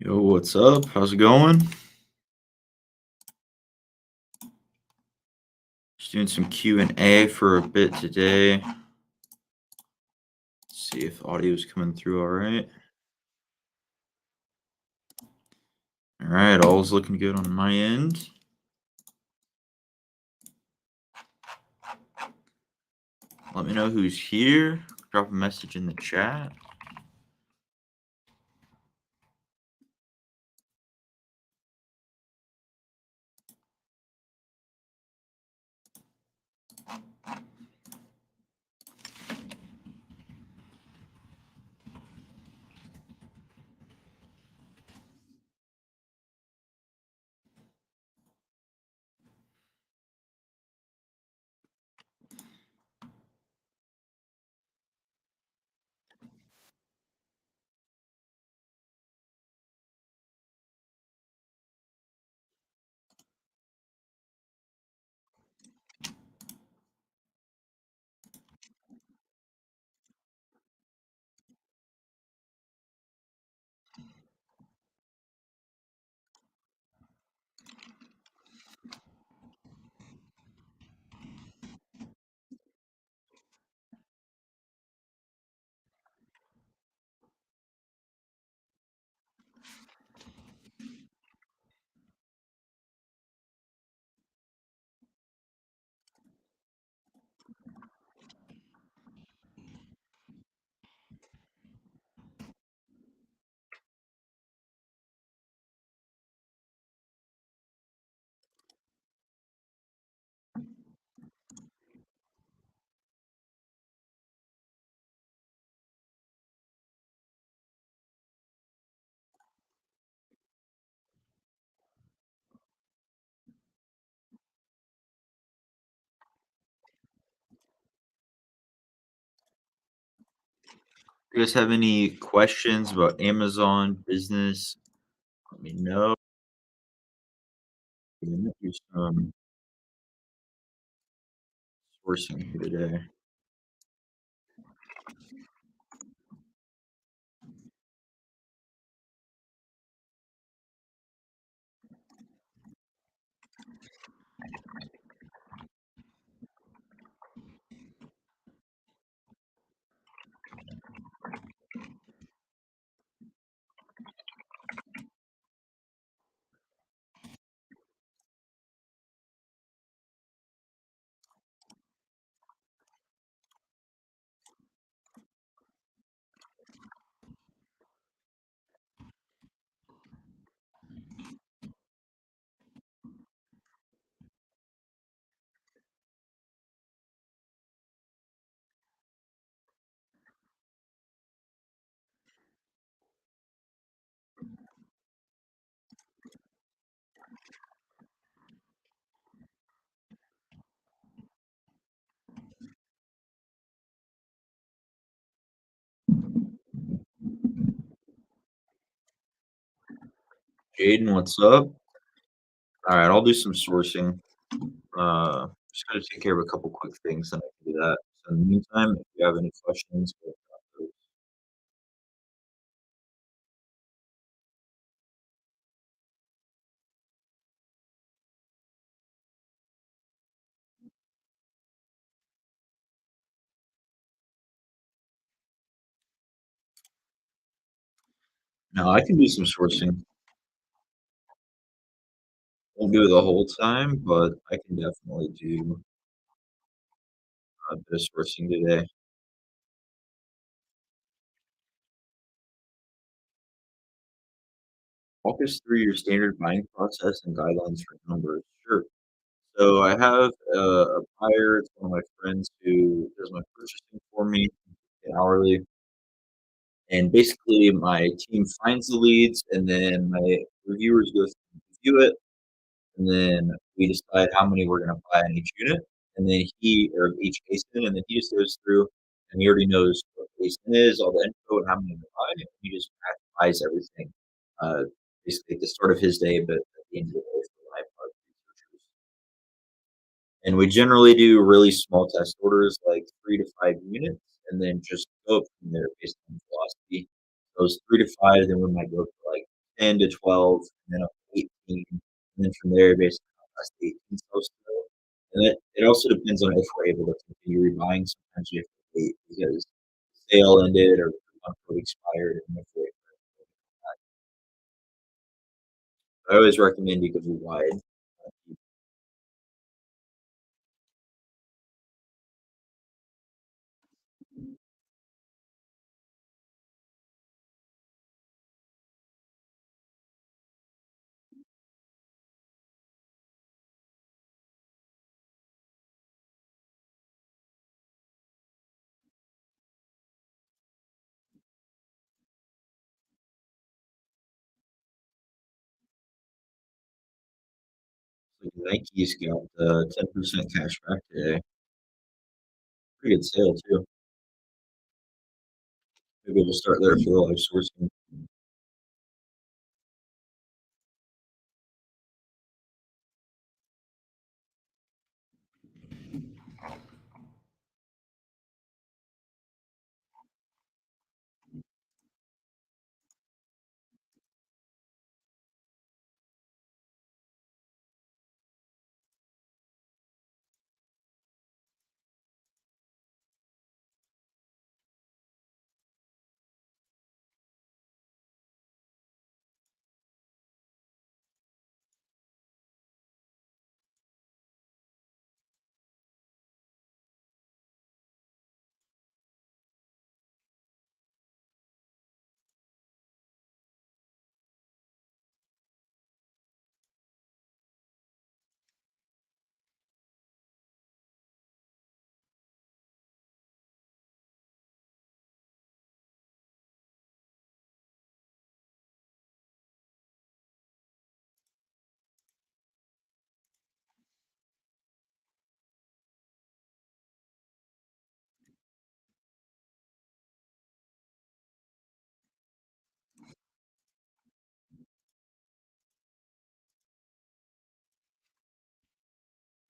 Yo, what's up? How's it going? Just doing some Q&A for a bit today. See if audio is coming through all right. All right, all's looking good on my end. Let me know who's here. Drop a message in the chat. You guys have any questions about Amazon business? Let me know. I'm gonna do some sourcing here today. Jaden, what's up? All right, I'll do some sourcing. Just gotta take care of a couple quick things, and I can do that. So in the meantime, if you have any questions, no, I can do some sourcing. Won't do it the whole time, but I can definitely do a bit of sourcing today. Walk us through your standard buying process and guidelines for numbers. Sure. So I have a buyer, it's one of my friends who does my purchasing for me hourly. And basically, my team finds the leads, and then my reviewers go through and review it. And then we decide how many we're gonna buy on each unit, and then he or each basin, and then he just goes through and he already knows what basin is, all the info, and how many to buy, and he just buys everything, uh, basically at the start of his day, but at the end of the day for live researchers. And we generally do really small test orders, like 3 to 5 units, and then just go from there based on velocity. Those 3 to 5, then we might go for, like, 10 to 12, and then up to 18, and then from there, basically, past the 18 sells through. And it also depends on if we're able to continue rebuying. Sometimes we have to wait because the sale ended or the coupon code expired, and we have to wait for it to come back. I always recommend you go wide. Like Nike's got 10% cash back today. Pretty good sale too. Maybe we'll start there for the live sourcing.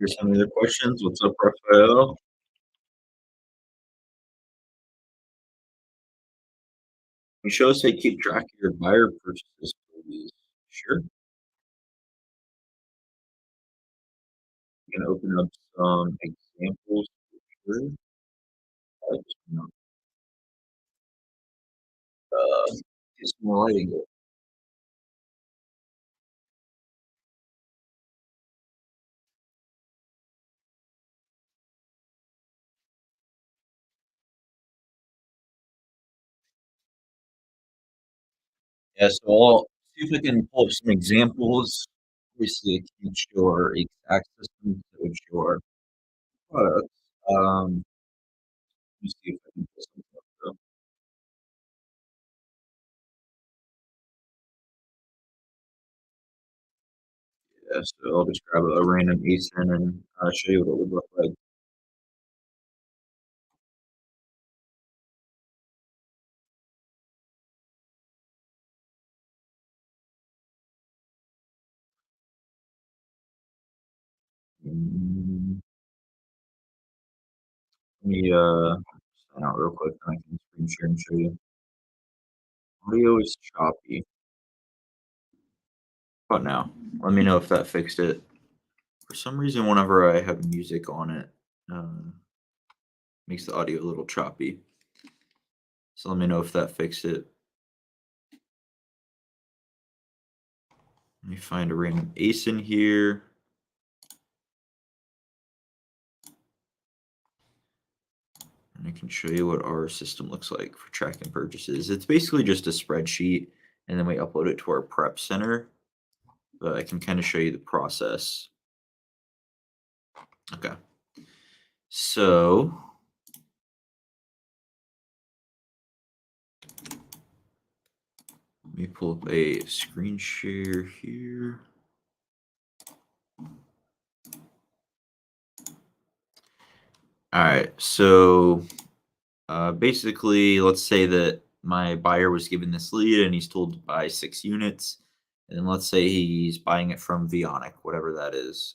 Here's some other questions. What's up, Raphael? You show us how you keep track of your buyer purchases, please. Sure. You can open up some examples. Sure. Just, get some more lighting. Yeah, so I'll see if I can pull up some examples. Obviously, I can't show our exact systems that would show our products. Let me see if I can pull something up though. Yeah, so I'll just grab a random ASIN and show you what it would look like. Mm, Let me sign out real quick and I can screen share and show you. Audio is choppy. But now, let me know if that fixed it. For some reason, whenever I have music on it, makes the audio a little choppy. So let me know if that fixed it. Let me find a random ASIN here. And I can show you what our system looks like for tracking purchases. It's basically just a spreadsheet, and then we upload it to our prep center. But I can kind of show you the process. Okay. So let me pull up a screen share here. All right. So basically, let's say that my buyer was given this lead and he's told to buy 6 units. And let's say he's buying it from Vionic, whatever that is.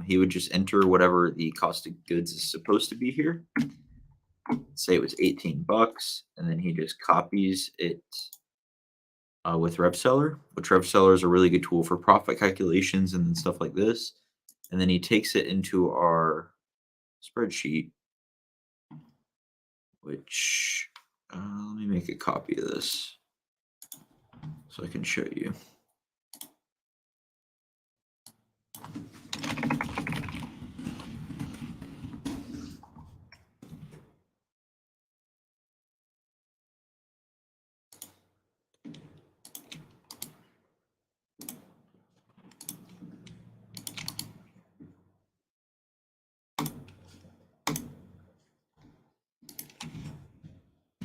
He would just enter whatever the cost of goods is supposed to be here. Say it was 18 bucks, and then he just copies it with RevSeller, which RevSeller is a really good tool for profit calculations and stuff like this. And then he takes it into our spreadsheet, which let me make a copy of this so I can show you.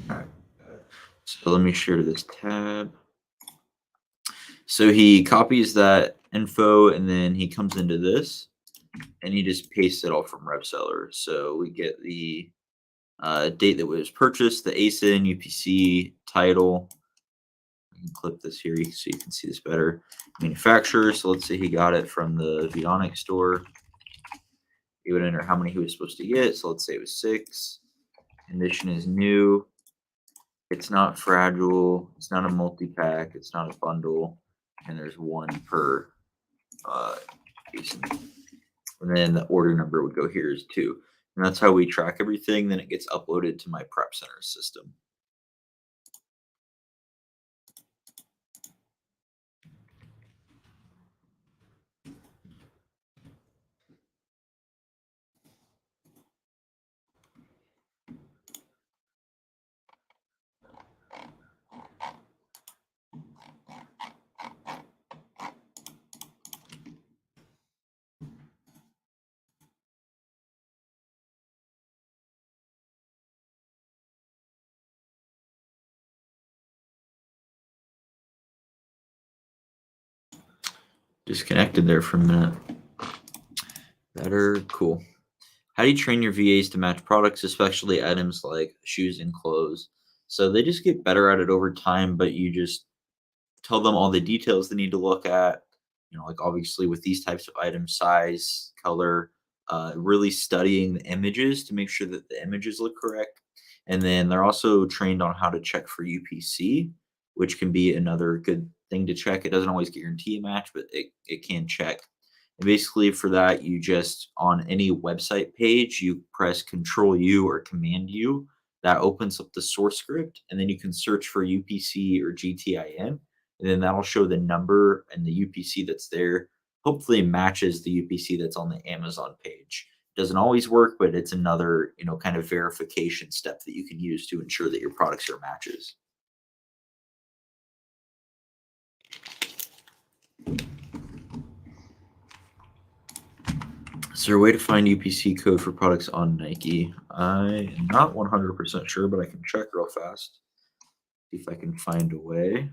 All right. So let me share this tab. So he copies that info and then he comes into this and he just pastes it all from RevSeller. So we get the date that was purchased, the ASIN, UPC, title. I can clip this here so you can see this better. Manufacturer. So let's say he got it from the Vionic store. He would enter how many he was supposed to get. So let's say it was 6. Condition is new. It's not fragile. It's not a multi-pack. It's not a bundle. And there's 1 per ASIN. And then the order number would go here is 2. And that's how we track everything. Then it gets uploaded to my prep center system. Disconnected there for a minute. Better, cool. How do you train your VAs to match products, especially items like shoes and clothes? So they just get better at it over time, but you just tell them all the details they need to look at. Like obviously with these types of items, size, color, really studying the images to make sure that the images look correct. And then they're also trained on how to check for UPC, which can be another good thing to check. It doesn't always guarantee a match, but it can check. And basically for that, you just on any website page, you press Control U or Command U. That opens up the source script, and then you can search for UPC or GTIN, and then that'll show the number and the UPC that's there. Hopefully matches the UPC that's on the Amazon page. Doesn't always work, but it's another, kind of verification step that you can use to ensure that your products are matches. Is there a way to find UPC code for products on Nike? I am not 100% sure, but I can check real fast. See if I can find a way.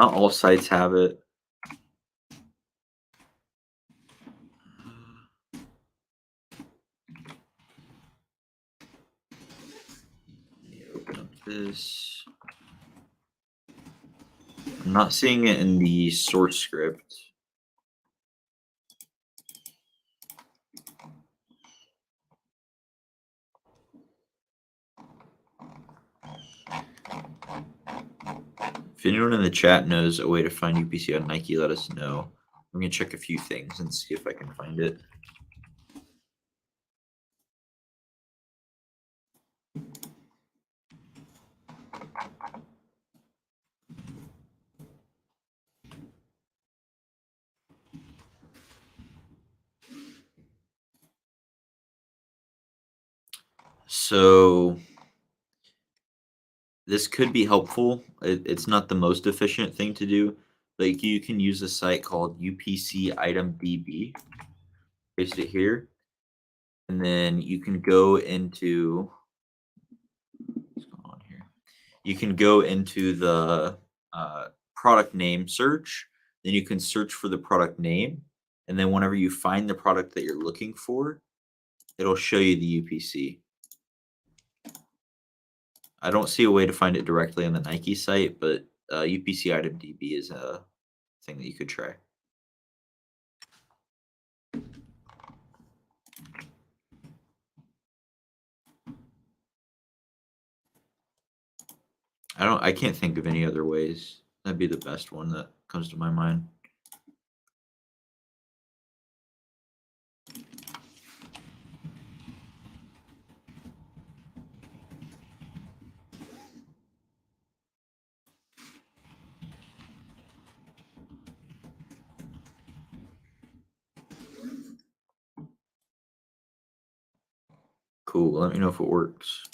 Not all sites have it. Let me open up this. I'm not seeing it in the source script. If anyone in the chat knows a way to find UPC on Nike, let us know. I'm going to check a few things and see if I can find it. So this could be helpful. It's not the most efficient thing to do. Like you can use a site called UPC Item DB. Paste it here, and then you can go into what's going on here. You can go into the product name search. Then you can search for the product name, and then whenever you find the product that you're looking for, it'll show you the UPC. I don't see a way to find it directly on the Nike site, but UPC Item DB is a thing that you could try. I can't think of any other ways. That'd be the best one that comes to my mind. Cool. Let me know if it works.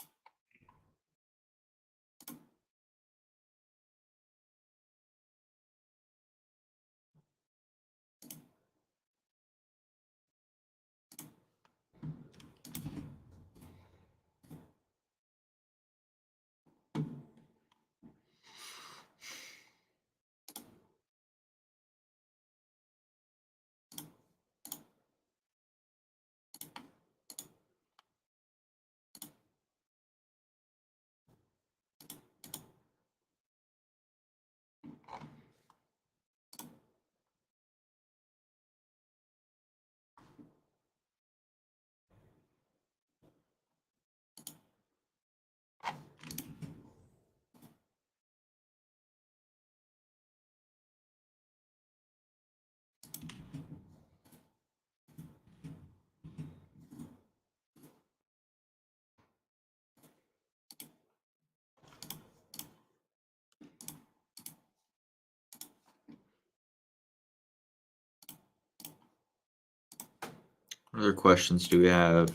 What other questions do we have?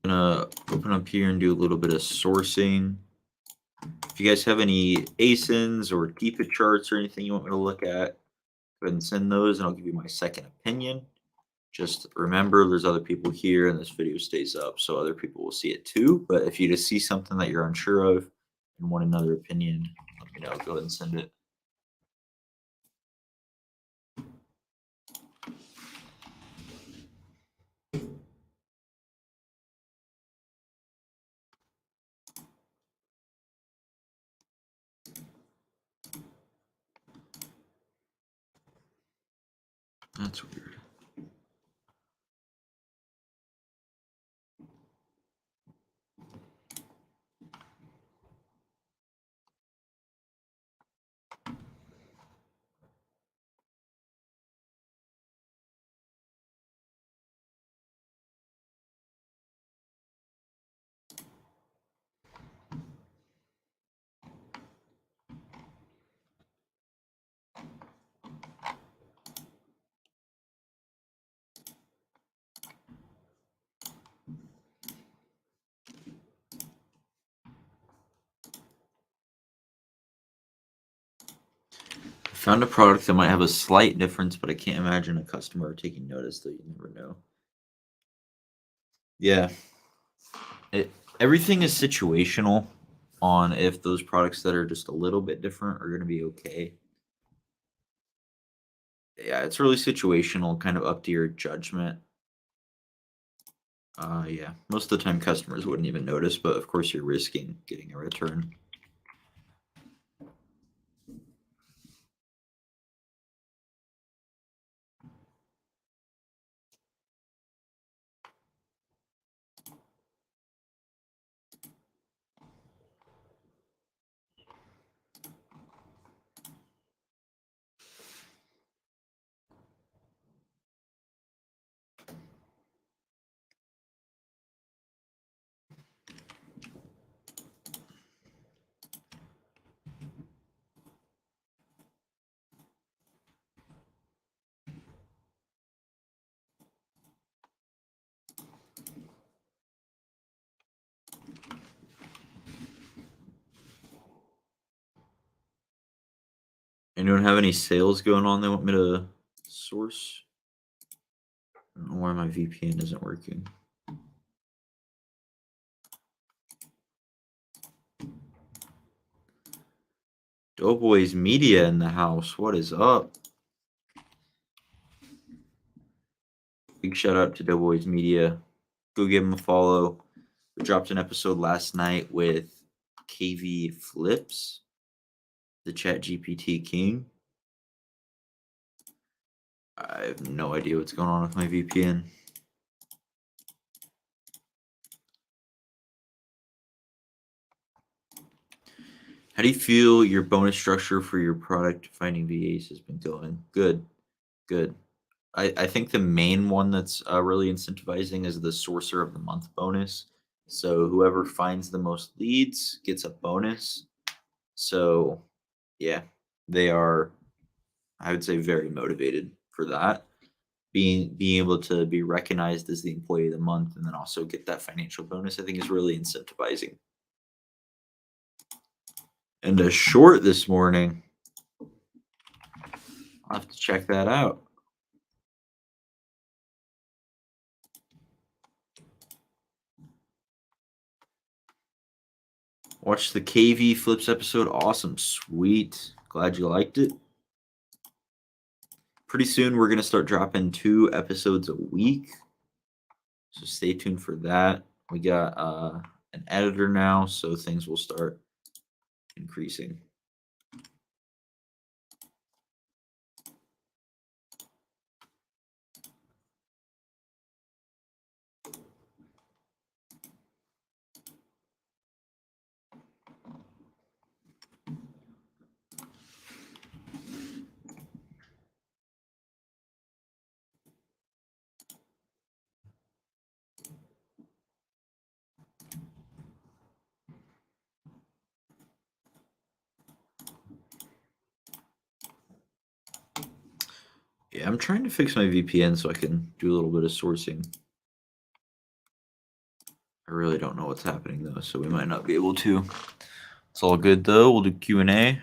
I'm gonna open up here and do a little bit of sourcing. If you guys have any ASINs or TIFA charts or anything you want me to look at, go ahead and send those, and I'll give you my second opinion. Just remember, there's other people here, and this video stays up, so other people will see it too. But if you just see something that you're unsure of and want another opinion, let me know. Go ahead and send it. That's weird. I found a product that might have a slight difference, but I can't imagine a customer taking notice, though you never know. Yeah. It, everything is situational on if those products that are just a little bit different are going to be okay. Yeah, it's really situational, kind of up to your judgment. Yeah, most of the time customers wouldn't even notice, but of course you're risking getting a return. Anyone have any sales going on they want me to source? I don't know why my VPN isn't working. Doughboys Media in the house. What is up? Big shout out to Doughboys Media. Go give them a follow. We dropped an episode last night with KV Flips, the Chat GPT king. I have no idea what's going on with my VPN. How do you feel your bonus structure for your product finding VAs has been going? Good, good. I think the main one that's really incentivizing is the Sorcerer of the Month bonus. So whoever finds the most leads gets a bonus. So yeah, they are, I would say, very motivated for that. Being able to be recognized as the employee of the month and then also get that financial bonus, I think is really incentivizing. And a short this morning, I'll have to check that out. Watch the KV Flips episode. Awesome. Sweet. Glad you liked it. Pretty soon we're gonna start dropping 2 episodes a week. So stay tuned for that. We got an editor now, so things will start increasing. Yeah, I'm trying to fix my VPN so I can do a little bit of sourcing. I really don't know what's happening though, so we might not be able to. It's all good though. We'll do Q&A.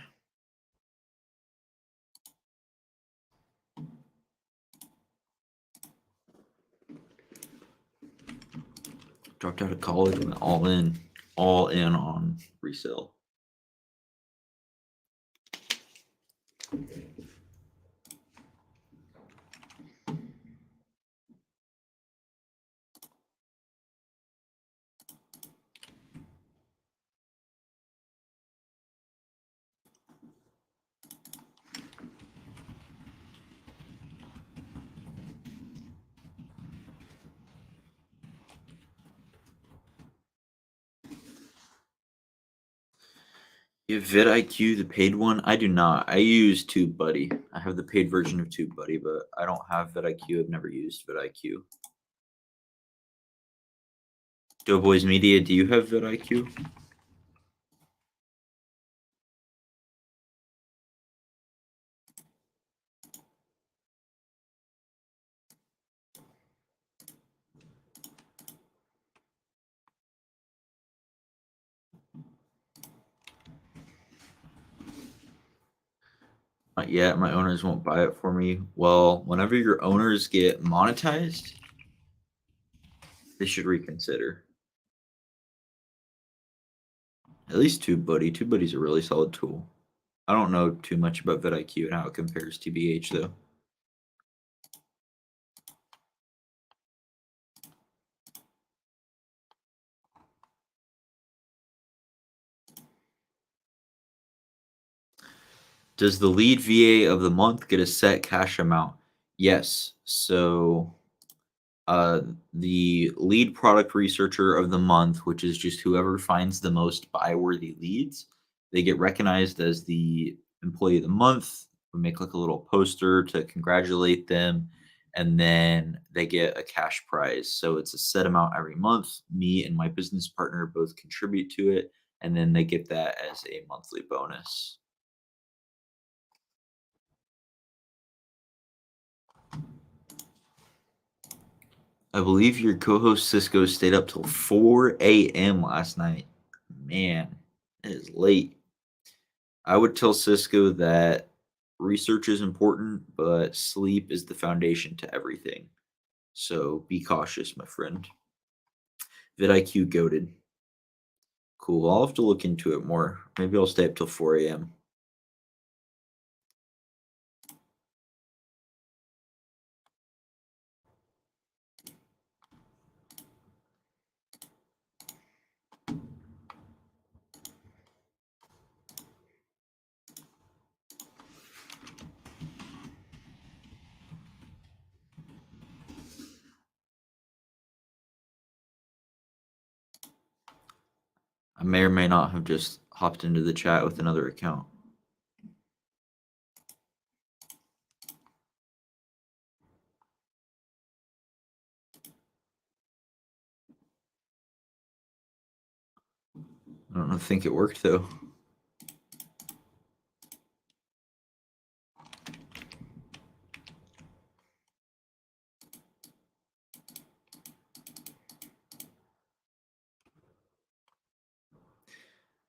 Dropped out of college, went all in on resale. You have vidIQ, the paid one? I do not. I use TubeBuddy. I have the paid version of TubeBuddy, but I don't have vidIQ. I've never used vidIQ. Doughboys Media, do you have vidIQ? Not yet. My owners won't buy it for me. Well, whenever your owners get monetized, they should reconsider. At least TubeBuddy. TubeBuddy's a really solid tool. I don't know too much about vidIQ and how it compares to BH though. Does the lead VA of the month get a set cash amount? Yes. So uh, the lead product researcher of the month, which is just whoever finds the most buy-worthy leads, they get recognized as the employee of the month. We make like a little poster to congratulate them, and then they get a cash prize. So it's a set amount every month. Me and my business partner both contribute to it, and then they get that as a monthly bonus. I believe your co-host Cisco stayed up till 4 a.m. last night. Man, it is late. I would tell Cisco that research is important, but sleep is the foundation to everything. So be cautious, my friend. VidIQ goaded. Cool. I'll have to look into it more. Maybe I'll stay up till 4 a.m. I may or may not have just hopped into the chat with another account. I don't think it worked though.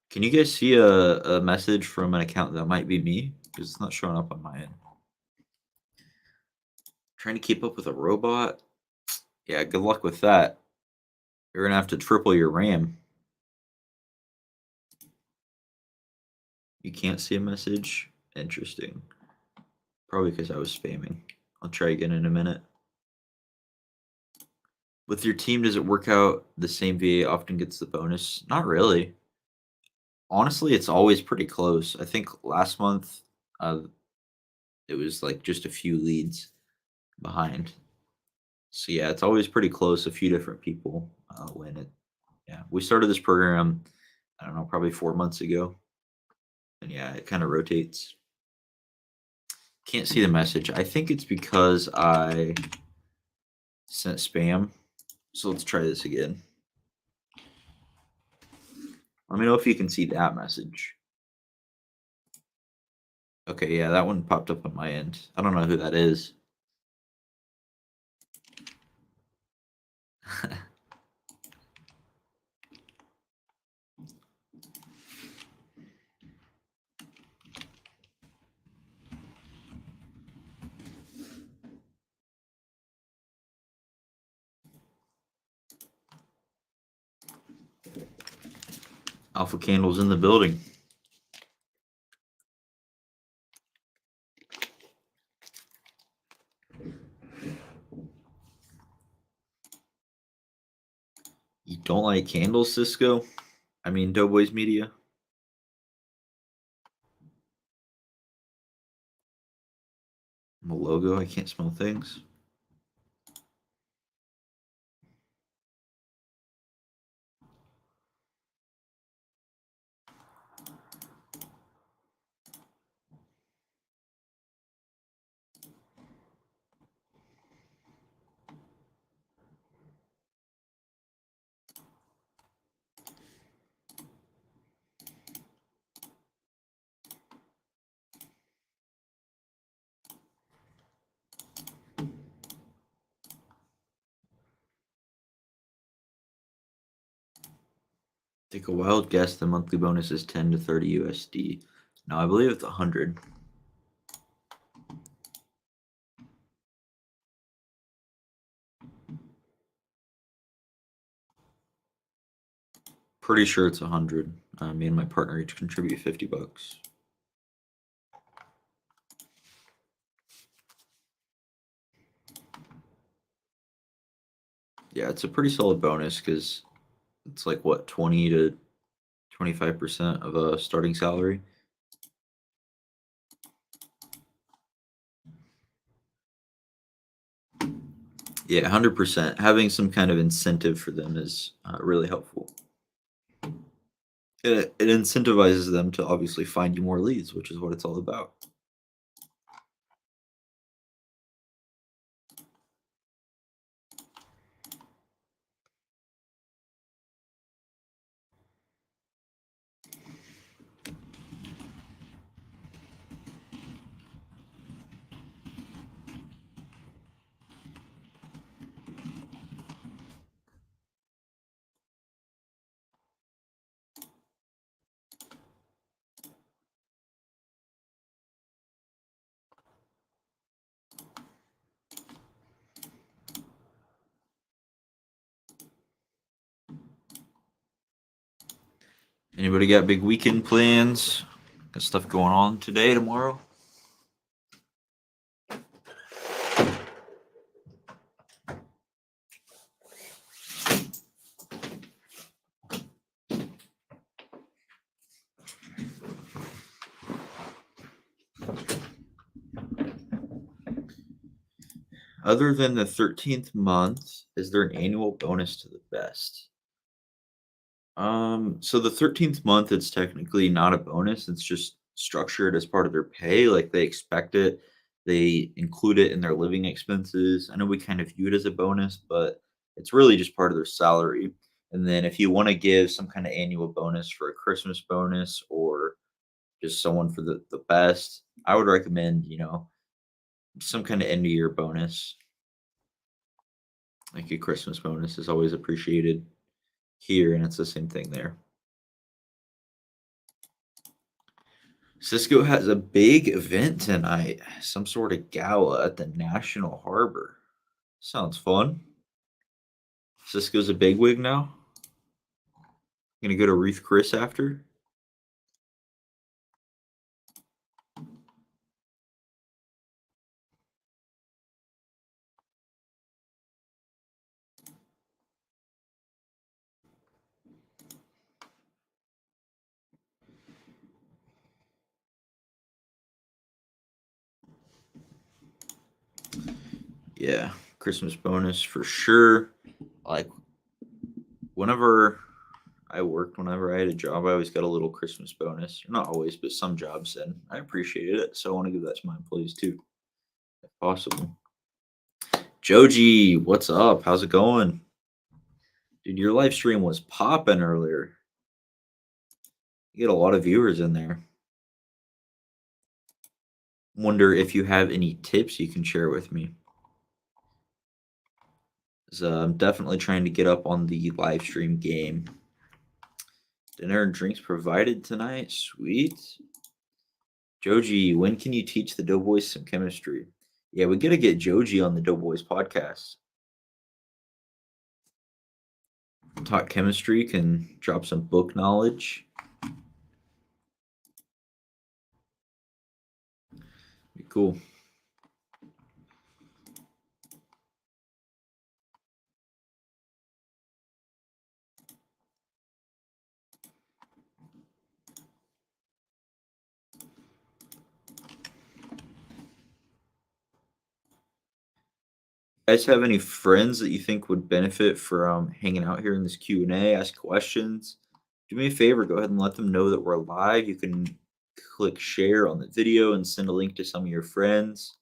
Can you guys see a message from an account that might be me? Because it's not showing up on my end. Trying to keep up with a robot? Yeah, good luck with that. You're gonna have to triple your RAM. You can't see a message? Interesting. Probably because I was spamming. I'll try again in a minute. With your team, does it work out the same VA often gets the bonus? Not really. Honestly, it's always pretty close. I think last month, it was like just a few leads behind. So yeah, it's always pretty close. A few different people win it. Yeah, we started this program, I don't know, probably 4 months ago, and yeah, it kind of rotates. Can't see the message. I think it's because I sent spam. So let's try this again. Let me know if you can see that message. Okay, yeah, that one popped up on my end. I don't know who that is. Alpha Candle's in the building. You don't like candles, Cisco? I mean, Doughboys Media. I'm a logo. I can't smell things. Take a wild guess. The monthly bonus is 10 to 30 USD. No, I believe it's 100. Pretty sure it's 100. Me and my partner each contribute 50 bucks. Yeah, it's a pretty solid bonus because it's like what, 20 to 25% of a starting salary. Yeah, 100%. Having some kind of incentive for them is really helpful. It incentivizes them to obviously find you more leads, which is what it's all about. Anybody got big weekend plans? Got stuff going on today, tomorrow? Other than the 13th month, is there an annual bonus to the best? So the 13th month, it's technically not a bonus. It's just structured as part of their pay. Like they expect it. They include it in their living expenses. I know we kind of view it as a bonus, but it's really just part of their salary. And then if you want to give some kind of annual bonus for a Christmas bonus or just someone for the best, I would recommend, some kind of end of year bonus. Like a Christmas bonus is always appreciated here, and it's the same thing there. Cisco has a big event tonight, some sort of gala at the National Harbor. Sounds fun. Cisco's a bigwig now. Gonna go to Ruth Chris after. Yeah, Christmas bonus for sure. Like whenever I had a job, I always got a little Christmas bonus. Not always, but some jobs, and I appreciated it. So I want to give that to my employees too, if possible. Joji, what's up? How's it going? Dude, your live stream was popping earlier. You get a lot of viewers in there. Wonder if you have any tips you can share with me. 'Cause, I'm definitely trying to get up on the live stream game. Dinner and drinks provided tonight. Sweet. Joji, when can you teach the Doughboys some chemistry? Yeah, we gotta get Joji on the Doughboys podcast. Talk chemistry, can drop some book knowledge. Be cool. Guys have any friends that you think would benefit from hanging out here in this Q&A, ask questions? Do me a favor, go ahead and let them know that we're live. You can click share on the video and send a link to some of your friends.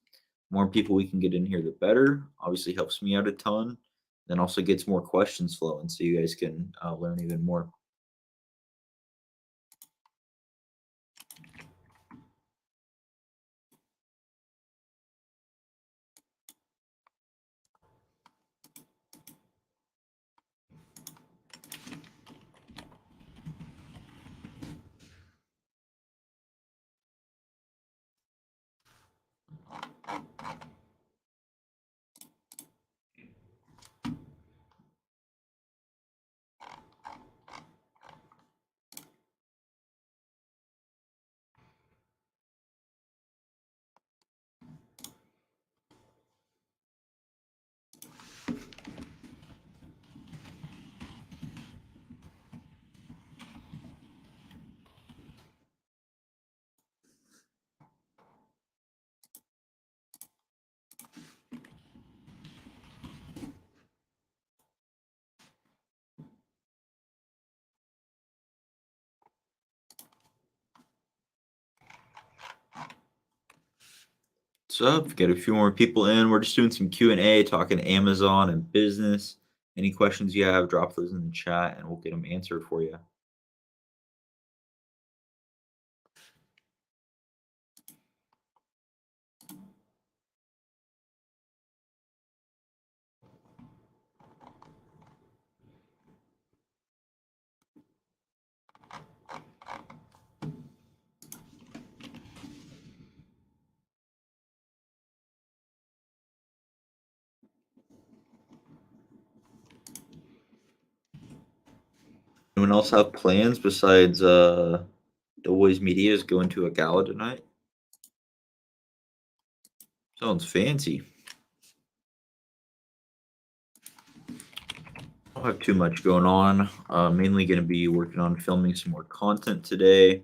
More people we can get in here, the better. Obviously helps me out a ton. Then also gets more questions flowing so you guys can learn even more. What's up? Get a few more people in. We're just doing some Q&A, talking Amazon and business. Any questions you have, drop those in the chat and we'll get them answered for you. Anyone else have plans besides Doughboys Media is going to a gala tonight? Sounds fancy. I don't have too much going on. Mainly going to be working on filming some more content today.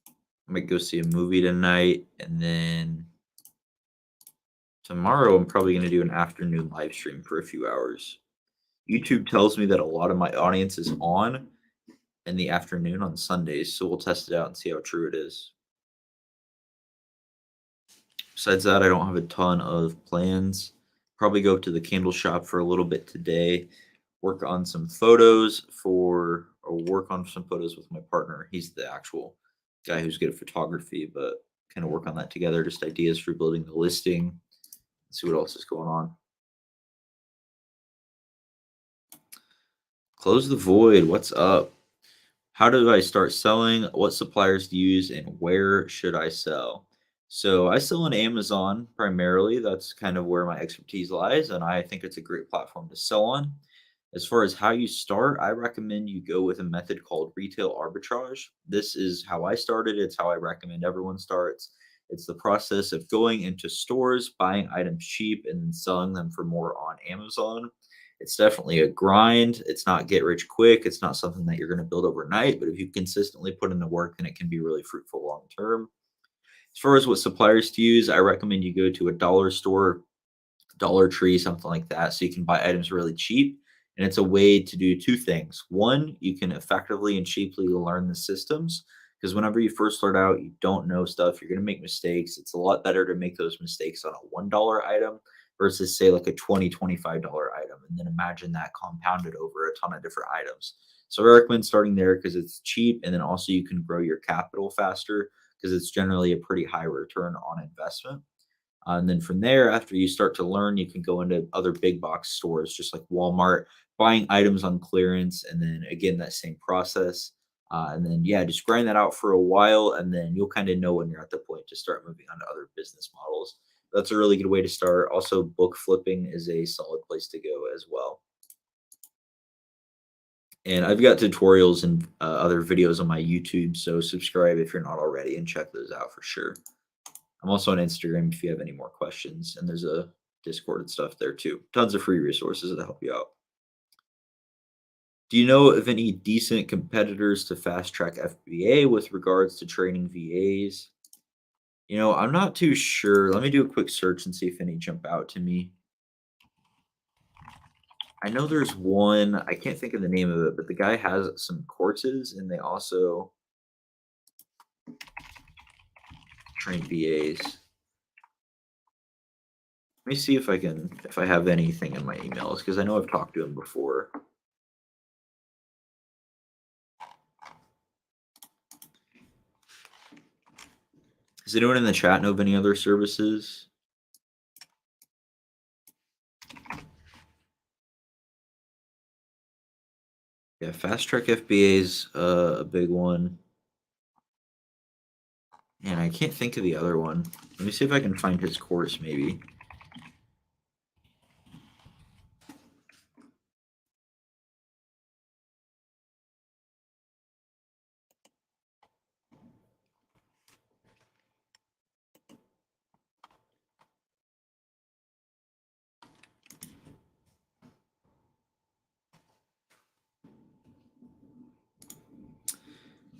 I might go see a movie tonight, and then tomorrow I'm probably going to do an afternoon live stream for a few hours. YouTube tells me that a lot of my audience is on, in the afternoon on Sundays, so we'll test it out and see how true it is. Besides that, I don't have a ton of plans. Probably go to the candle shop for a little bit today, work on some photos or work on some photos with my partner. He's the actual guy who's good at photography, but kind of work on that together. Just ideas for building the listing, see what else is going on. Close the void. What's up? How do I start selling? What suppliers to use and where should I sell? So I sell on Amazon primarily. That's kind of where my expertise lies, and I think it's a great platform to sell on. As far as how you start, I recommend you go with a method called retail arbitrage. This is how I started. It's how I recommend everyone starts. It's the process of going into stores, buying items cheap, and then selling them for more on Amazon. It's definitely a grind. It's not get rich quick. It's not something that you're going to build overnight, but if you consistently put in the work, then it can be really fruitful long term. As far as what suppliers to use, I recommend you go to a dollar store, Dollar Tree, something like that, so you can buy items really cheap. And it's a way to do two things. One, you can effectively and cheaply learn the systems because whenever you first start out, you don't know stuff. You're going to make mistakes. It's a lot better to make those mistakes on a $1 item versus, say, like a $25 item. And then imagine that compounded over a ton of different items. So I recommend starting there because it's cheap. And then also you can grow your capital faster because it's generally a pretty high return on investment. And then from there, after you start to learn, you can go into other big box stores, just like Walmart, buying items on clearance. And then again, that same process. And then, yeah, just grind that out for a while. And then you'll kind of know when you're at the point to start moving on to other business models. That's a really good way to start. Also, book flipping is a solid place to go as well. And I've got tutorials and other videos on my YouTube. So subscribe if you're not already and check those out for sure. I'm also on Instagram if you have any more questions, and there's a Discord and stuff there too. Tons of free resources to help you out. Do you know of any decent competitors to fast track FBA with regards to training VAs? I'm not too sure. Let me do a quick search and see if any jump out to me. I know there's one, I can't think of the name of it, but the guy has some courses and they also train VAs. Let me see if I have anything in my emails because I know I've talked to him before. Does anyone in the chat know of any other services? Yeah, Fast Track FBA is a big one. And I can't think of the other one. Let me see if I can find his course maybe.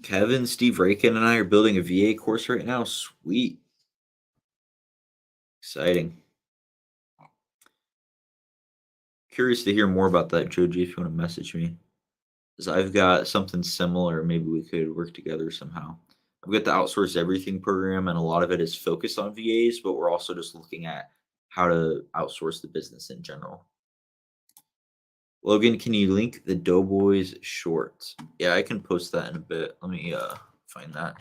Kevin, Steve Rakin, and I are building a VA course right now. Sweet. Exciting. Curious to hear more about that, Joji, if you want to message me. Because I've got something similar. Maybe we could work together somehow. I've got the Outsource Everything program, and a lot of it is focused on VAs, but we're also just looking at how to outsource the business in general. Logan, can you link the Doughboys shorts? Yeah, I can post that in a bit. Let me find that.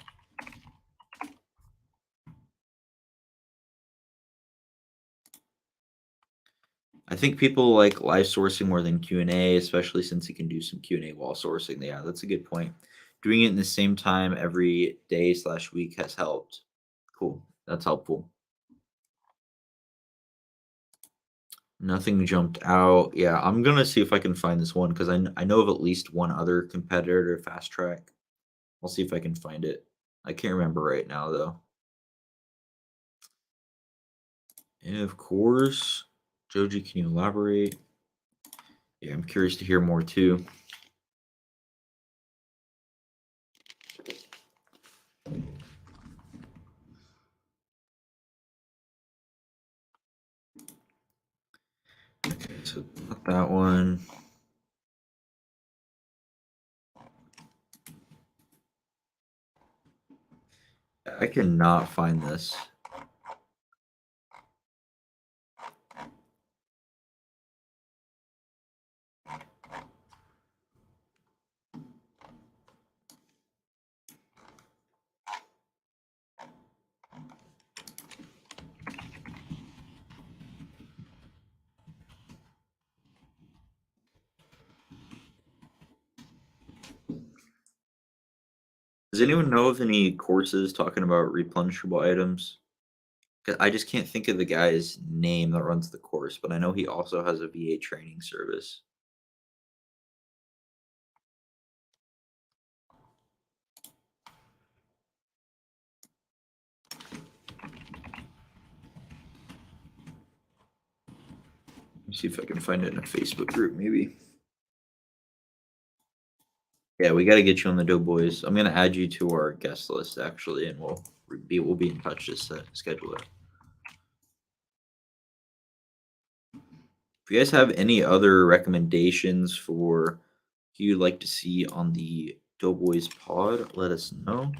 I think people like live sourcing more than Q&A, especially since you can do some Q&A while sourcing. Yeah, that's a good point. Doing it in the same time every day/week has helped. Cool. That's helpful. Nothing jumped out. Yeah, I'm gonna see if I can find this one because I know of at least one other competitor to Fast Track. I'll see if I can find it. I can't remember right now though. And of course, Joji, can you elaborate? Yeah, I'm curious to hear more too. Okay, so not that one. I cannot find this. Does anyone know of any courses talking about replenishable items? 'Cause I just can't think of the guy's name that runs the course, but I know he also has a VA training service. Let me see if I can find it in a Facebook group, maybe. Yeah, we got to get you on the Doughboys. I'm gonna add you to our guest list actually, and we'll be in touch to schedule it. If you guys have any other recommendations for who you'd like to see on the Doughboys pod, let us know,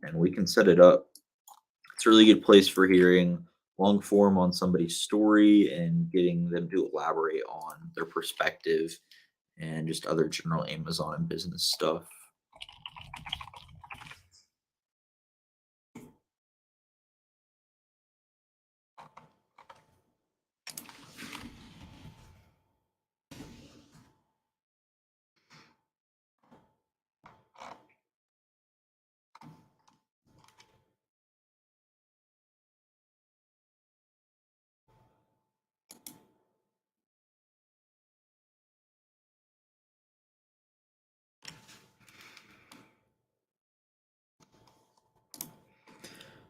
and we can set it up. It's a really good place for hearing long form on somebody's story and getting them to elaborate on their perspective and just other general Amazon and business stuff.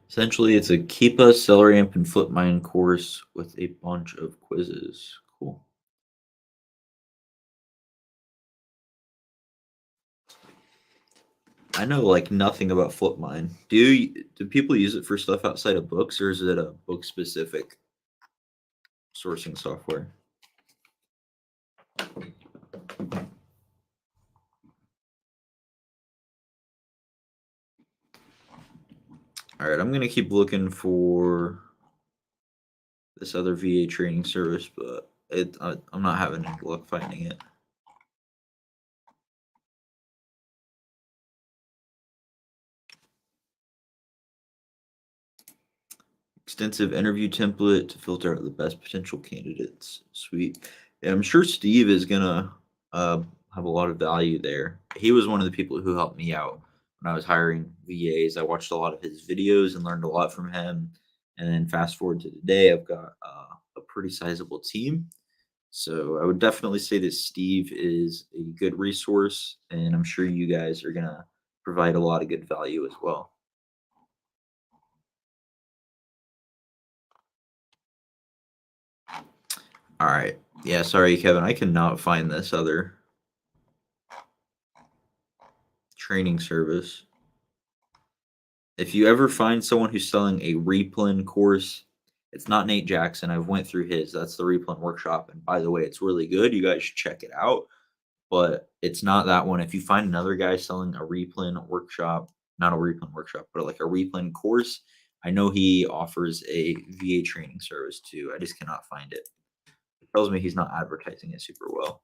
Essentially, it's a Keepa, CeleryAmp, and FlipMine course with a bunch of quizzes. Cool. I know like nothing about FlipMine. Do people use it for stuff outside of books, or is it a book specific sourcing software? All right, I'm gonna keep looking for this other VA training service, but I'm not having any luck finding it. Extensive interview template to filter out the best potential candidates. Sweet. Yeah, I'm sure Steve is gonna uh, have a lot of value there. He was one of the people who helped me out when I was hiring VAs. I watched a lot of his videos and learned a lot from him. And then fast forward to today, I've got a pretty sizable team. So I would definitely say that Steve is a good resource, and I'm sure you guys are gonna provide a lot of good value as well. All right. Yeah, sorry, Kevin. I cannot find this other training service. If you ever find someone who's selling a replen course, it's not Nate Jackson. I've went through his. That's the replen workshop. And by the way, it's really good. You guys should check it out. But it's not that one. If you find another guy selling a replen workshop, not a replen workshop, but like a replen course, I know he offers a VA training service too. I just cannot find it. It tells me he's not advertising it super well.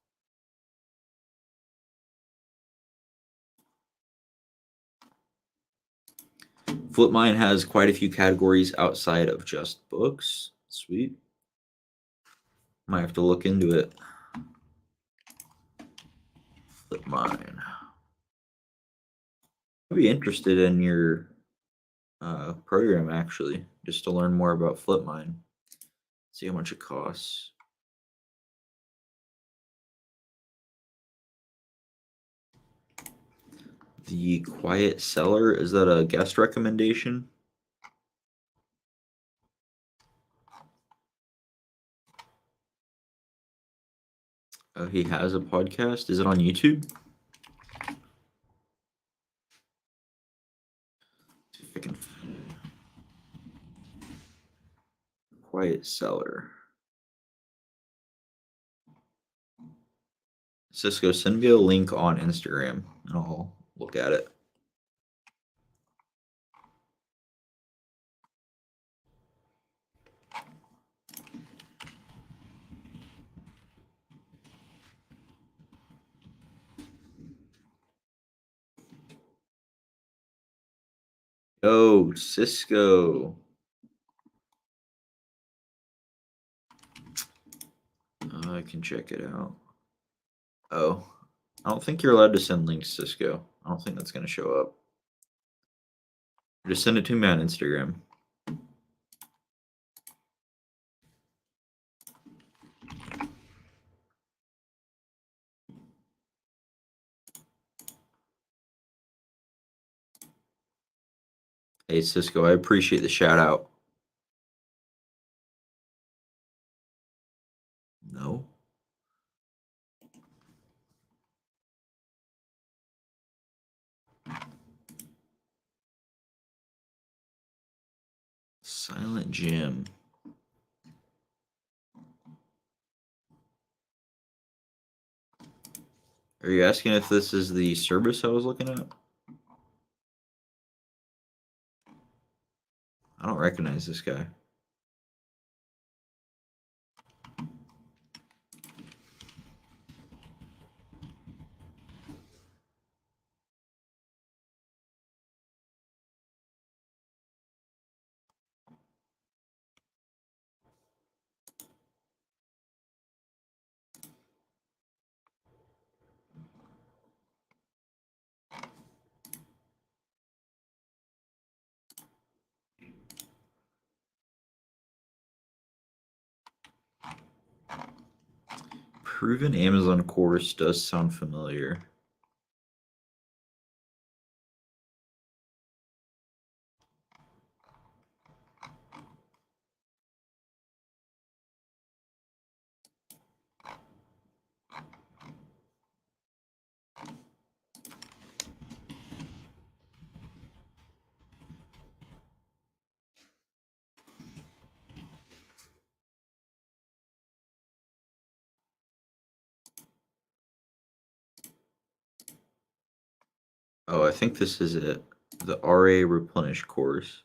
FlipMine has quite a few categories outside of just books. Sweet. Might have to look into it. FlipMine. I'd be interested in your program actually, just to learn more about FlipMine. See how much it costs. The Quiet Seller, is that a guest recommendation? Oh, he has a podcast. Is it on YouTube? See if I can find Quiet Seller. Cisco, send me a link on Instagram and I'll look at it. Yo, Cisco. I can check it out. Oh, I don't think you're allowed to send links, Cisco. I don't think that's gonna show up. Just send it to me on Instagram. Hey, Cisco, I appreciate the shout out. No. Silent Jim. Are you asking if this is the service I was looking at? I don't recognize this guy. Proven Amazon course does sound familiar. Oh, I think this is it. The RA Replenish course.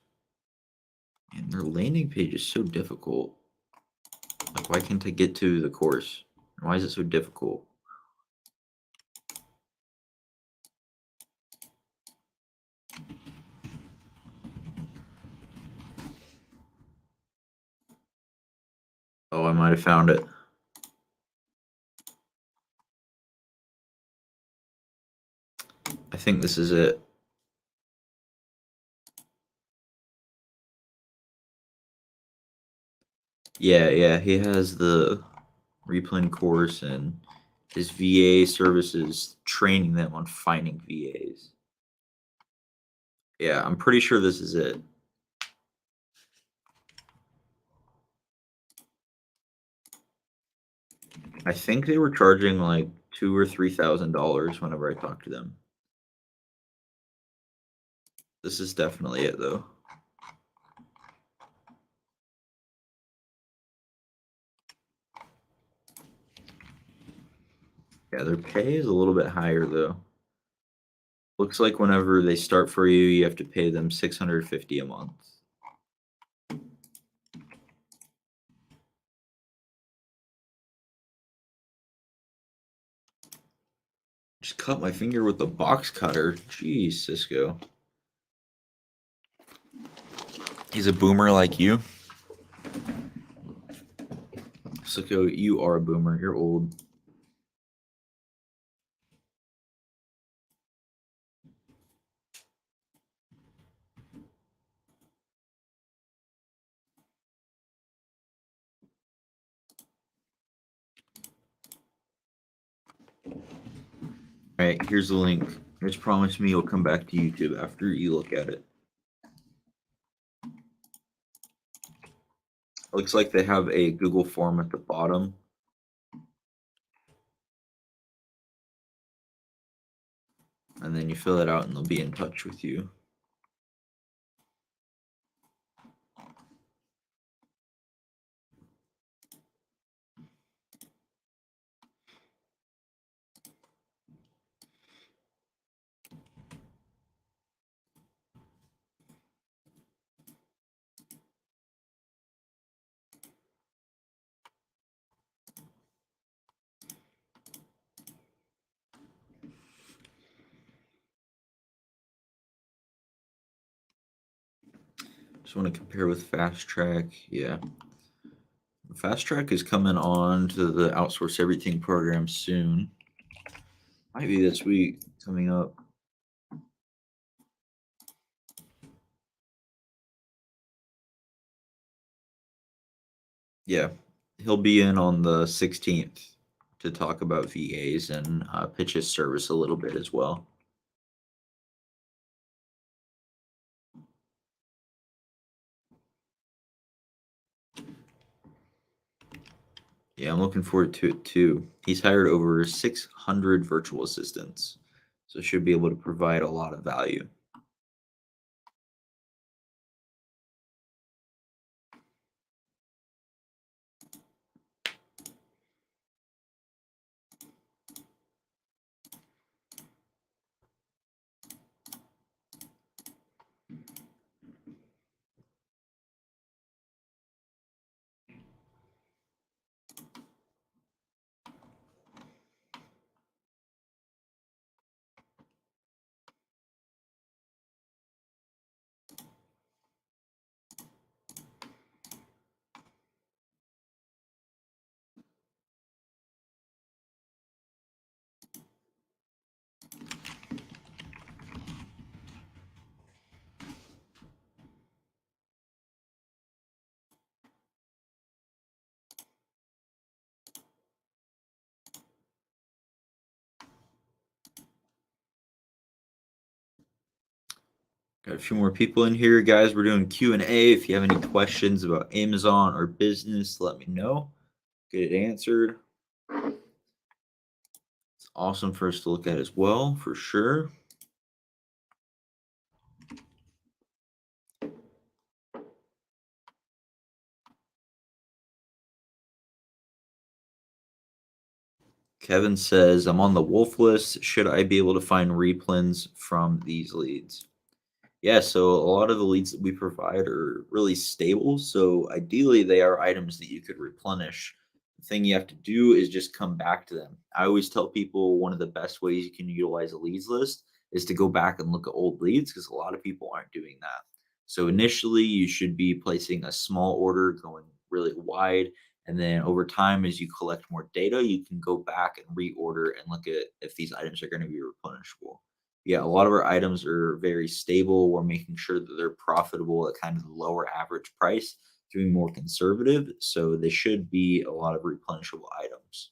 And their landing page is so difficult. Like, why can't I get to the course? Why is it so difficult? Oh, I might have found it. I think this is it. Yeah, he has the replan course and his VA services training them on finding VAs. Yeah, I'm pretty sure this is it. I think they were charging like $2,000 or $3,000 whenever I talked to them. This is definitely it though. Yeah, their pay is a little bit higher though. Looks like whenever they start for you, you have to pay them $650 a month. Just cut my finger with the box cutter. Jeez, Cisco. He's a boomer like you. Cisco, you are a boomer. You're old. All right, here's the link. Just promise me you'll come back to YouTube after you look at it. Looks like they have a Google form at the bottom. And then you fill it out and they'll be in touch with you. Just want to compare with Fast Track. Yeah. Fast Track is coming on to the Outsource Everything program soon. Might be this week coming up. Yeah. He'll be in on the 16th to talk about VAs and pitch his service a little bit as well. Yeah, I'm looking forward to it too. He's hired over 600 virtual assistants, so should be able to provide a lot of value. Got a few more people in here, guys. We're doing Q&A. If you have any questions about Amazon or business, let me know. Get it answered. It's awesome for us to look at as well, for sure. Kevin says, I'm on the wolf list. Should I be able to find replens from these leads? Yeah, so a lot of the leads that we provide are really stable. So ideally, they are items that you could replenish. The thing you have to do is just come back to them. I always tell people one of the best ways you can utilize a leads list is to go back and look at old leads because a lot of people aren't doing that. So initially, you should be placing a small order going really wide. And then over time, as you collect more data, you can go back and reorder and look at if these items are going to be replenishable. Yeah, a lot of our items are very stable. We're making sure that they're profitable at kind of the lower average price, doing more conservative. So they should be a lot of replenishable items.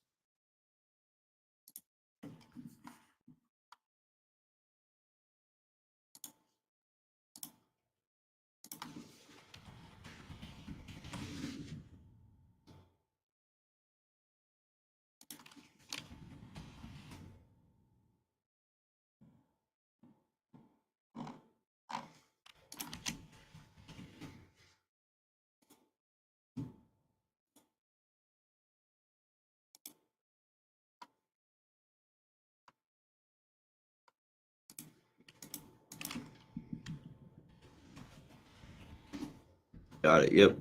Got it. Yep,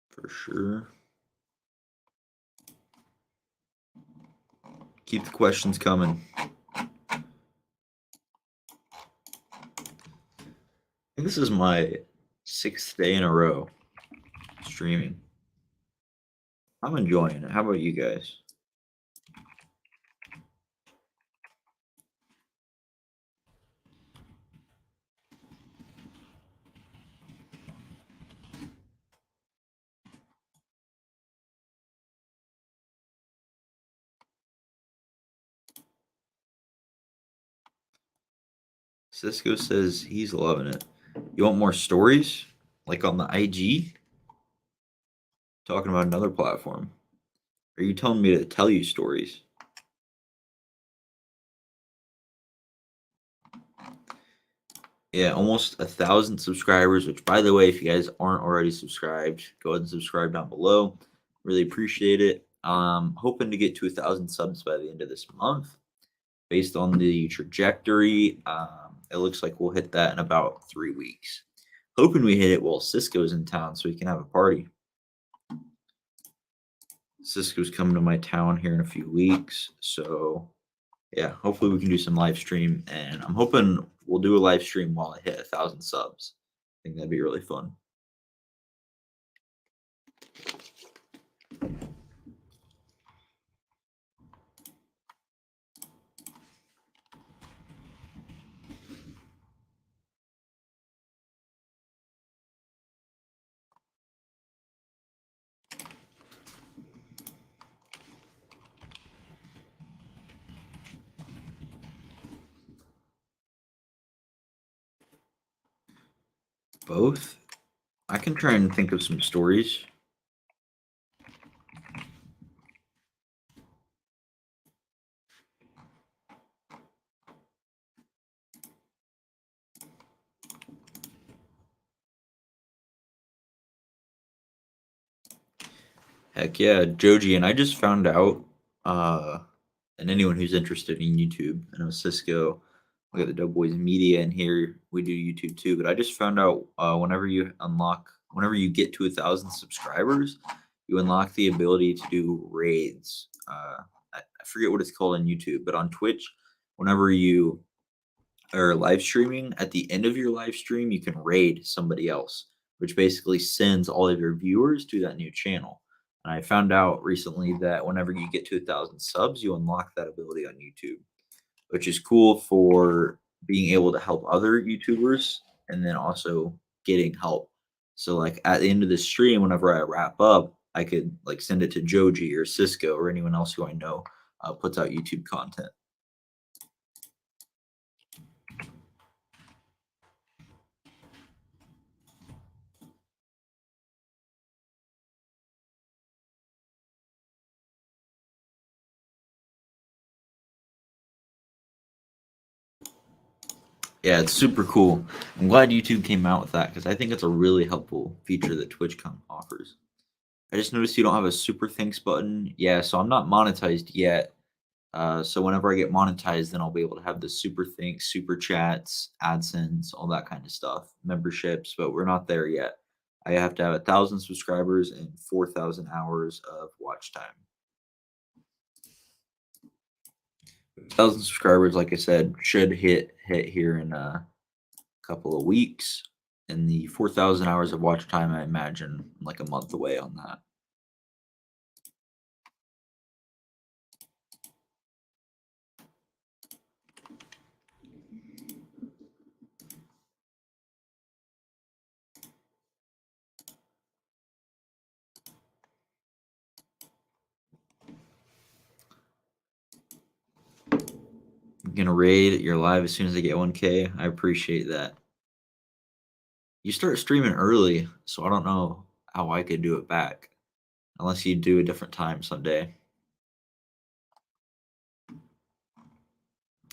for sure. Keep the questions coming. I think this is my 6th day in a row streaming. I'm enjoying it. How about you guys? Cisco says he's loving it. You want more stories? Like on the IG? Talking about another platform. Are you telling me to tell you stories? Yeah, almost 1,000 subscribers, which by the way, if you guys aren't already subscribed, go ahead and subscribe down below. Really appreciate it. Hoping to get to 1,000 subs by the end of this month. Based on the trajectory, it looks like we'll hit that in about 3 weeks. Hoping we hit it while Cisco's in town so we can have a party. Cisco's coming to my town here in a few weeks, so Yeah, hopefully we can do some live stream, and I'm hoping we'll do a live stream while I hit 1,000 subs. I think that'd be really fun. Both? I can try and think of some stories. Heck yeah, Joji, and I just found out, uh, and anyone who's interested in YouTube, I know Cisco, we got the Doughboys Media in here, we do YouTube too, but I just found out whenever you get to 1,000 subscribers, you unlock the ability to do raids. I forget what it's called on YouTube, but on Twitch, whenever you are live streaming, at the end of your live stream, you can raid somebody else, which basically sends all of your viewers to that new channel. And I found out recently that whenever you get to 1,000 subs, you unlock that ability on YouTube, which is cool for being able to help other YouTubers and then also getting help. So like at the end of the stream, whenever I wrap up, I could like send it to Joji or Cisco or anyone else who I know puts out YouTube content. Yeah, it's super cool. I'm glad YouTube came out with that because I think it's a really helpful feature that TwitchCon offers. I just noticed you don't have a super thanks button. Yeah, so I'm not monetized yet. So whenever I get monetized, then I'll be able to have the super thanks, super chats, AdSense, all that kind of stuff, memberships, but we're not there yet. I have to have 1,000 subscribers and 4,000 hours of watch time. 1,000 subscribers, like I said, should hit here in a couple of weeks. And the 4,000 hours of watch time, I imagine, like a month away on that. I'm gonna raid your live as soon as I get 1K. I appreciate that. You start streaming early, so I don't know how I could do it back unless you do a different time someday.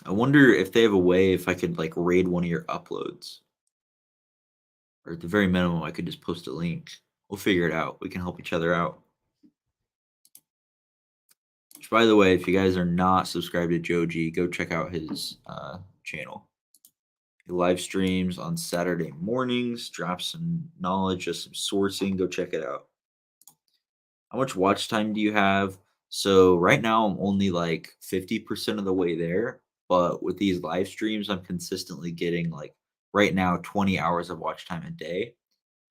I wonder if they have a way if I could like raid one of your uploads, or at the very minimum, I could just post a link. We'll figure it out. We can help each other out. Which, by the way, if you guys are not subscribed to Joji, go check out his channel. He live streams on Saturday mornings, drops some knowledge, just some sourcing. Go check it out. How much watch time do you have? So right now I'm only like 50% of the way there, but with these live streams, I'm consistently getting like right now 20 hours of watch time a day.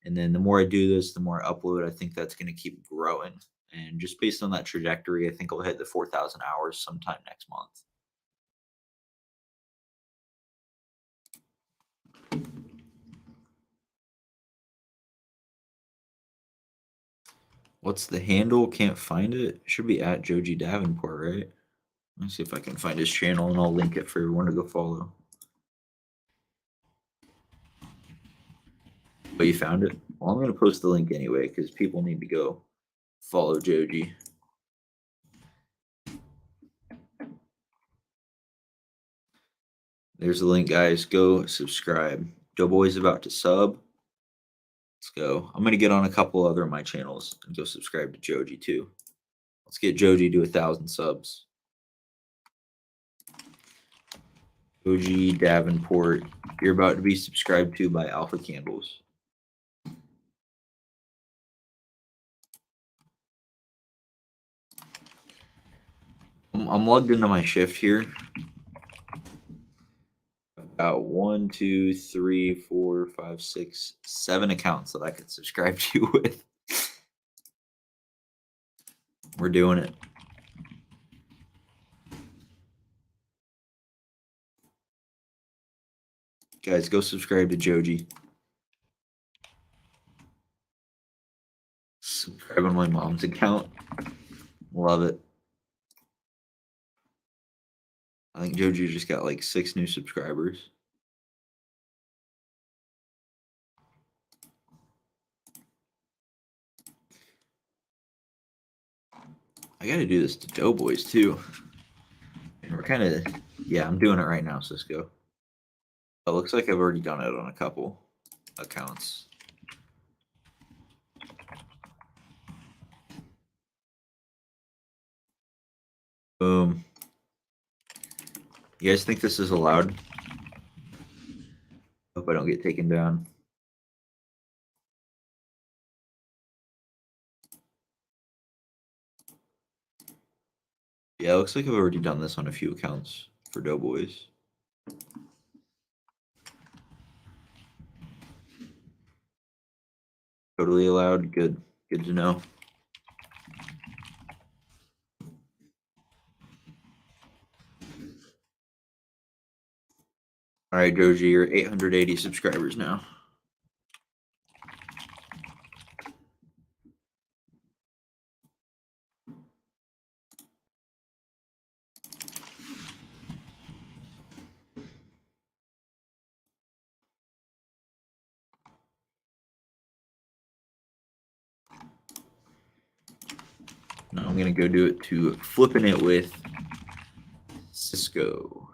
And then the more I do this, the more I upload. I think that's going to keep growing. And just based on that trajectory, I think I'll hit the 4,000 hours sometime next month. What's the handle? Can't find it. Should be at Joji Davenport, right? Let me see if I can find his channel and I'll link it for everyone to go follow. But you found it? Well, I'm going to post the link anyway because people need to go follow Joji. There's the link, guys. Go subscribe. Doughboy's about to sub. Let's go. I'm going to get on a couple other of my channels and go subscribe to Joji too. Let's get Joji to 1,000 subs. Joji Davenport. You're about to be subscribed to by Alpha Candles. I'm logged into my shift here. About 1, 2, 3, 4, 5, 6, 7 accounts that I could subscribe to you with. We're doing it. Guys, go subscribe to Joji. Subscribe on my mom's account. Love it. I think Joji just got like 6 new subscribers. I gotta do this to Doughboys too. And we're kind of, yeah, I'm doing it right now, Cisco. It looks like I've already done it on a couple accounts. Boom. You guys think this is allowed? Hope I don't get taken down. Yeah, it looks like I've already done this on a few accounts for Doughboys. Totally allowed. Good. Good to know. All right, Joji, you're 880 subscribers now. Now I'm gonna go do it to flipping it with Cisco.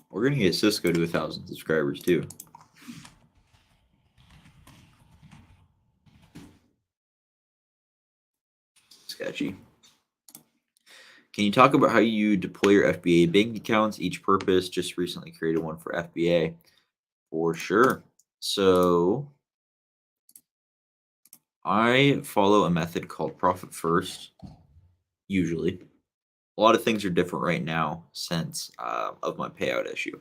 We're gonna get Cisco to 1,000 subscribers too. Sketchy. Can you talk about how you deploy your FBA bank accounts, each purpose? Just recently created one for FBA. For sure. So I follow a method called profit first, usually. A lot of things are different right now since of my payout issue.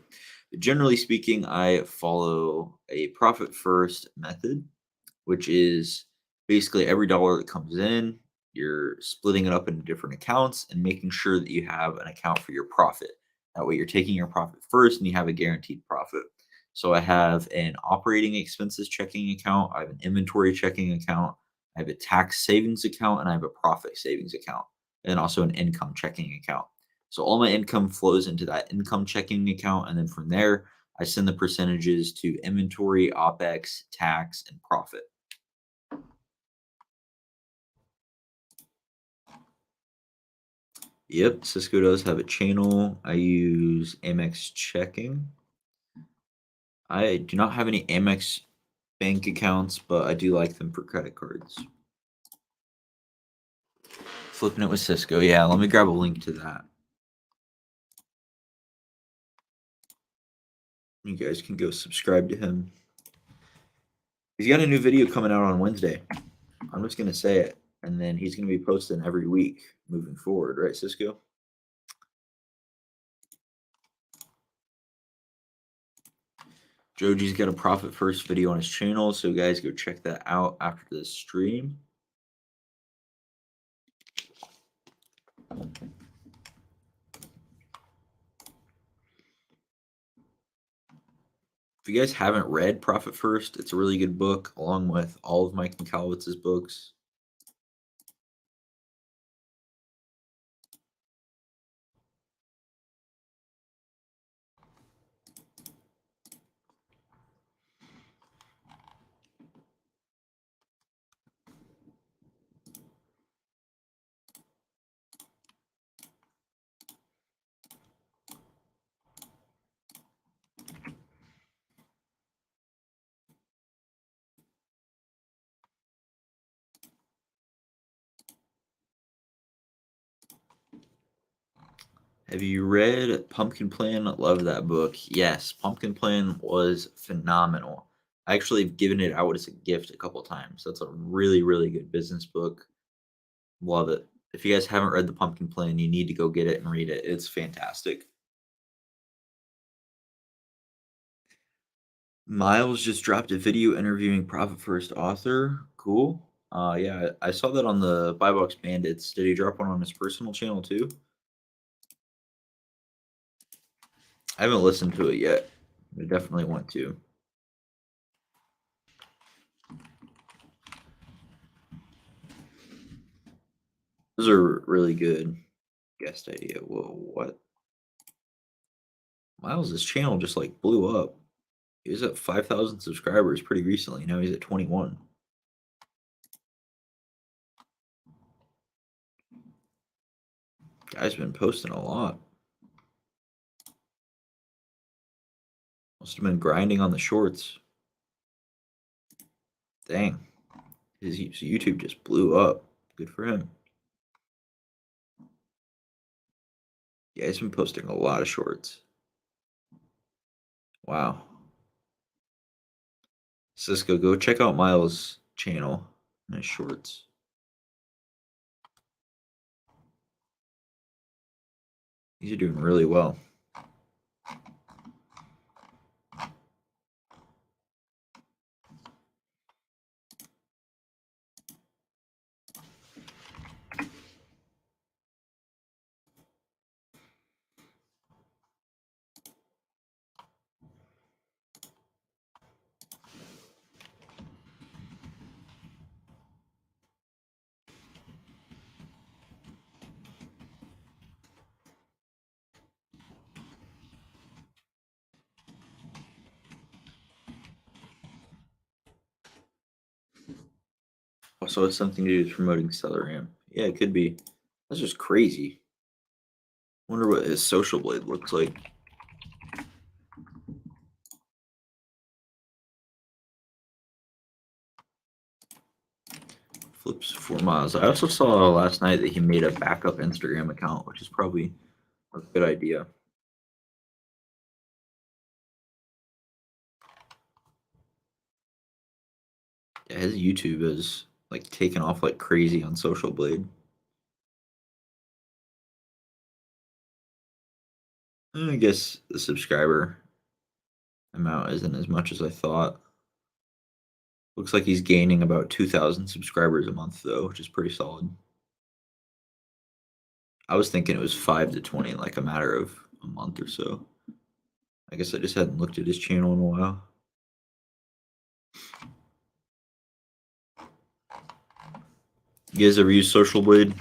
But generally speaking, I follow a profit first method, which is basically every dollar that comes in, you're splitting it up into different accounts and making sure that you have an account for your profit. That way, you're taking your profit first and you have a guaranteed profit. So I have an operating expenses checking account, I have an inventory checking account, I have a tax savings account, and I have a profit savings account, and also an income checking account. So all my income flows into that income checking account, and then from there, I send the percentages to inventory, OPEX, tax, and profit. Yep, Cisco does have a channel. I use Amex checking. I do not have any Amex bank accounts, but I do like them for credit cards. Flipping it with Cisco. Yeah, let me grab a link to that. You guys can go subscribe to him. He's got a new video coming out on Wednesday. I'm just going to say it. And then he's going to be posting every week moving forward, right, Cisco? Joji's got a profit first video on his channel, so guys go check that out after this stream. If you guys haven't read Profit First, it's a really good book, along with all of Mike Michalowicz's books. Have you read Pumpkin Plan? Love that book. Yes, Pumpkin Plan was phenomenal. I actually have given it out as a gift a couple times. That's a really, really good business book. Love it. If you guys haven't read The Pumpkin Plan, you need to go get it and read it. It's fantastic. Miles just dropped a video interviewing Profit First author. Cool. Yeah, I saw that on the Buy Box Bandits. Did he drop one on his personal channel too? I haven't listened to it yet. I definitely want to. Those are really good guest idea. Whoa, what? Miles' channel just like blew up. He was at 5,000 subscribers pretty recently. Now he's at 21. Guy's been posting a lot. Must have been grinding on the shorts. Dang. His YouTube just blew up. Good for him. Yeah, he's been posting a lot of shorts. Wow. Cisco, go check out Miles' channel and his shorts. These are doing really well. Also, it's something to do with promoting Celeram. Yeah, it could be. That's just crazy. Wonder what his social blade looks like. Flips 4 miles. I also saw last night that he made a backup Instagram account, which is probably a good idea. Yeah, his YouTube is like taken off like crazy on Social Blade. I guess the subscriber amount isn't as much as I thought. Looks like he's gaining about 2,000 subscribers a month though, which is pretty solid. I was thinking it was 5 to 20 in like a matter of a month or so. I guess I just hadn't looked at his channel in a while. You guys ever use Social Blade?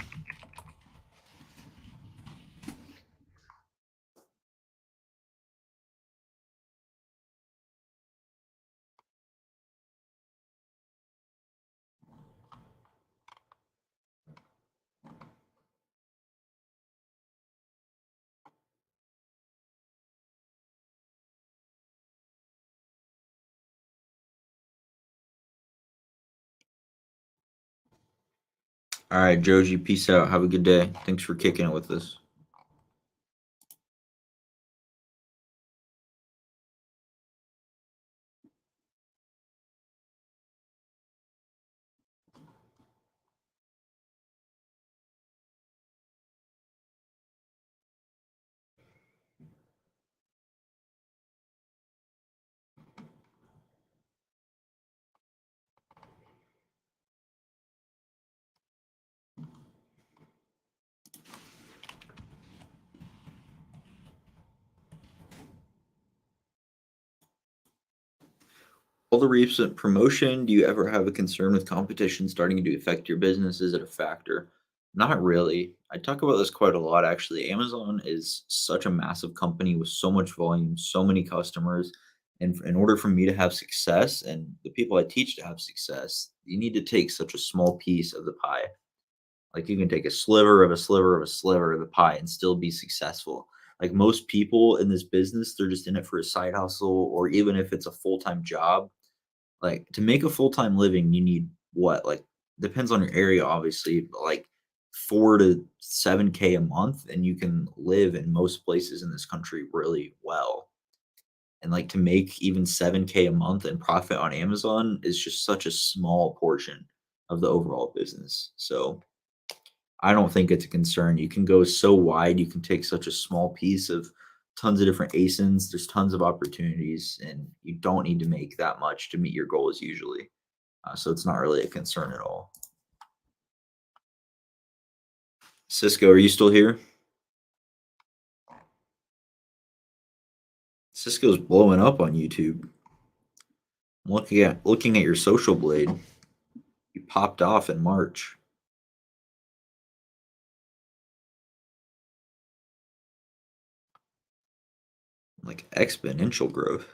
All right, Joji, peace out. Have a good day. Thanks for kicking it with us. All the recent promotion, do you ever have a concern with competition starting to affect your business? Is it a factor? Not really. I talk about this quite a lot actually. Amazon is such a massive company with so much volume, so many customers. And in order for me to have success and the people I teach to have success, you need to take such a small piece of the pie. Like you can take a sliver of a sliver of a sliver of the pie and still be successful. Like most people in this business, they're just in it for a side hustle, or even if it's a full time job, like, to make a full-time living, you need what? Like, depends on your area, obviously, but, like, 4 to 7K a month, and you can live in most places in this country really well. And, like, to make even 7K a month and profit on Amazon is just such a small portion of the overall business. So, I don't think it's a concern. You can go so wide, you can take such a small piece of tons of different ASINs. There's tons of opportunities, and you don't need to make that much to meet your goals usually. So it's not really a concern at all. Cisco, are you still here? Cisco's blowing up on YouTube. I'm looking at your social blade. You popped off in March. Like exponential growth.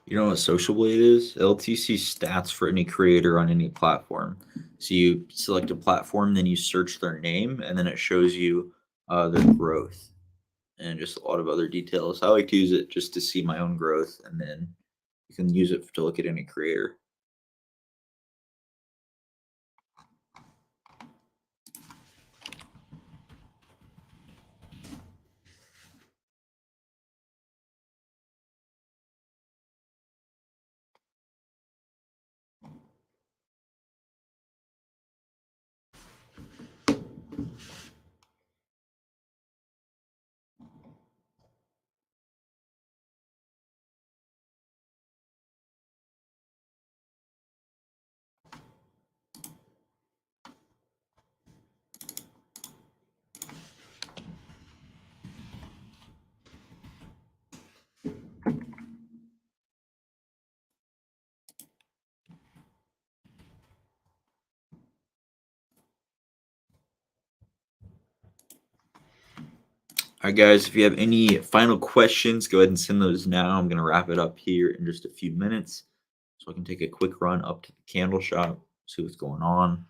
You know what Social Blade is? LTC stats for any creator on any platform. So you select a platform, then you search their name, and then it shows you their growth and just a lot of other details. I like to use it just to see my own growth, and then you can use it to look at any creator. All right, guys, if you have any final questions, go ahead and send those now. I'm going to wrap it up here in just a few minutes so I can take a quick run up to the candle shop, see what's going on.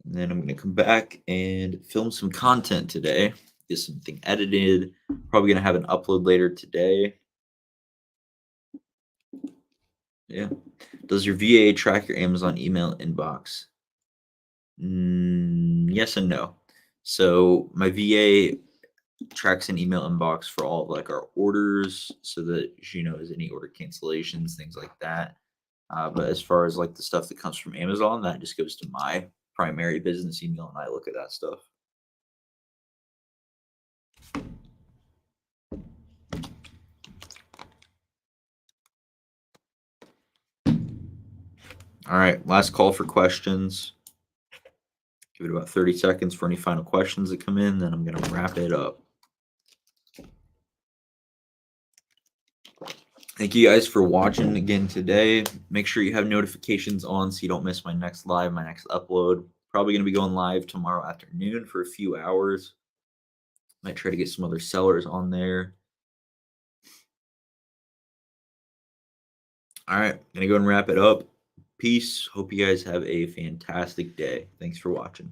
And then I'm going to come back and film some content today, get something edited. Probably going to have an upload later today. Yeah. Does your VA track your Amazon email inbox? Yes and no. So my VA tracks an email inbox for all of like our orders so that she knows any order cancellations, things like that. But as far as like the stuff that comes from Amazon, that just goes to my primary business email and I look at that stuff. All right, last call for questions. Give it about 30 seconds for any final questions that come in, then I'm going to wrap it up. Thank you guys for watching again today. Make sure you have notifications on so you don't miss my next live, my next upload. Probably going to be going live tomorrow afternoon for a few hours. Might try to get some other sellers on there. All right, going to go and wrap it up. Peace. Hope you guys have a fantastic day. Thanks for watching.